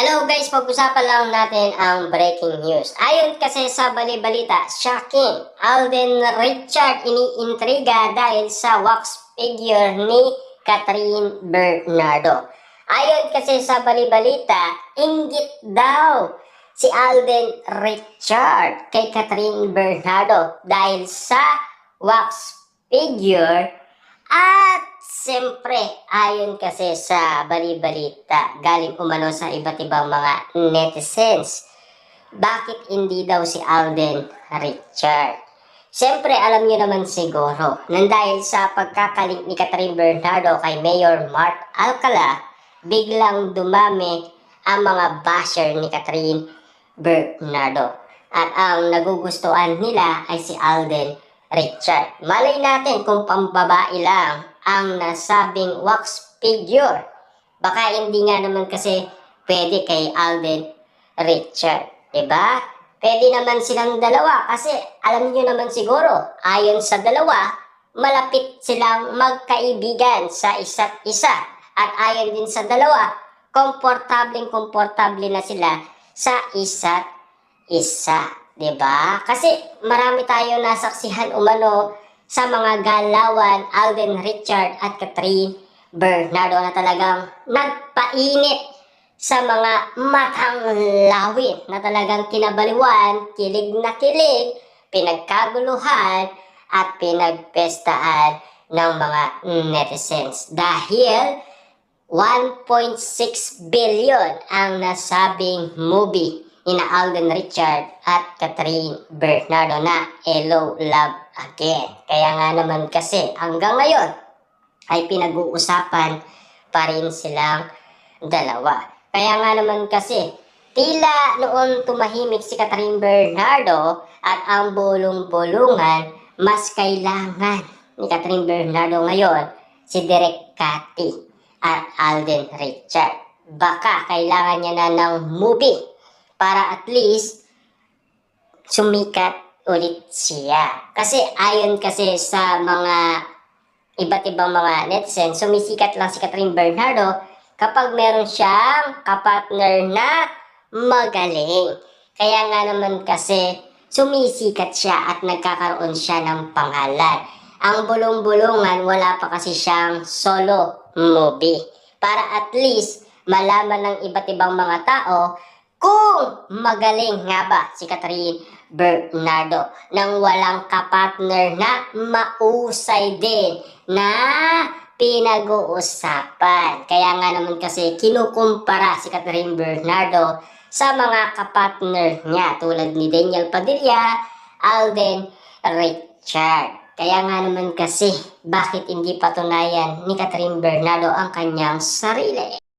Hello guys, pag-usapan lang natin ang breaking news. Ayon kasi sa bali-balita, shocking, Alden Richard iniintriga dahil sa wax figure ni Catherine Bernardo. Ayon kasi sa bali-balita, inggit daw si Alden Richard kay Catherine Bernardo dahil sa wax figure. At siyempre, ayon kasi sa bali-balita, galing umano sa iba't ibang mga netizens, bakit hindi daw si Alden Richard? Siyempre, alam niyo naman siguro, nang dahil sa pagkakalink ni Catherine Bernardo kay Mayor Mark Alcala, biglang dumami ang mga basher ni Catherine Bernardo. At ang nagugustuhan nila ay si Alden Richard. Malay natin kung pambabae lang ang nasabing wax figure. Baka hindi nga naman kasi pwede kay Alden Richard. Diba? Pwede naman silang dalawa kasi alam niyo naman siguro, ayon sa dalawa, malapit silang magkaibigan sa isa't isa. At ayon din sa dalawa, komportable na sila sa isa't isa. Diba? Kasi marami tayo nasaksihan umano sa mga galawan Alden Richard at Catherine Bernardo na talagang nagpainit sa mga matang lawin na talagang kinabaliwan, kilig na kilig, pinagkaguluhan at pinagpestaan ng mga netizens. Dahil 1.6 billion ang nasabing movie ina Alden Richard at Catherine Bernardo na Hello Love Again. Kaya nga naman kasi hanggang ngayon ay pinag-uusapan pa rin silang dalawa. Kaya nga naman kasi tila noon tumahimik si Catherine Bernardo at ang bulong-bulungan, mas kailangan ni Catherine Bernardo ngayon si Direk Cathy at Alden Richard. Baka kailangan niya na ng movie para at least sumikat ulit siya. Kasi ayon kasi sa mga iba't ibang mga netizens, sumisikat lang si Catherine Bernardo kapag meron siyang kapartner na magaling. Kaya nga naman kasi sumisikat siya at nagkakaroon siya ng pangalan. Ang bulong-bulungan, wala pa kasi siyang solo movie. Para at least malaman ng iba't ibang mga tao kung magaling nga ba si Catherine Bernardo nang walang kapartner na mausay din na pinag-uusapan. Kaya nga naman kasi kinukumpara si Catherine Bernardo sa mga kapartner niya tulad ni Daniel Padilla, Alden Richard. Kaya nga naman kasi bakit hindi patunayan ni Catherine Bernardo ang kanyang sarili?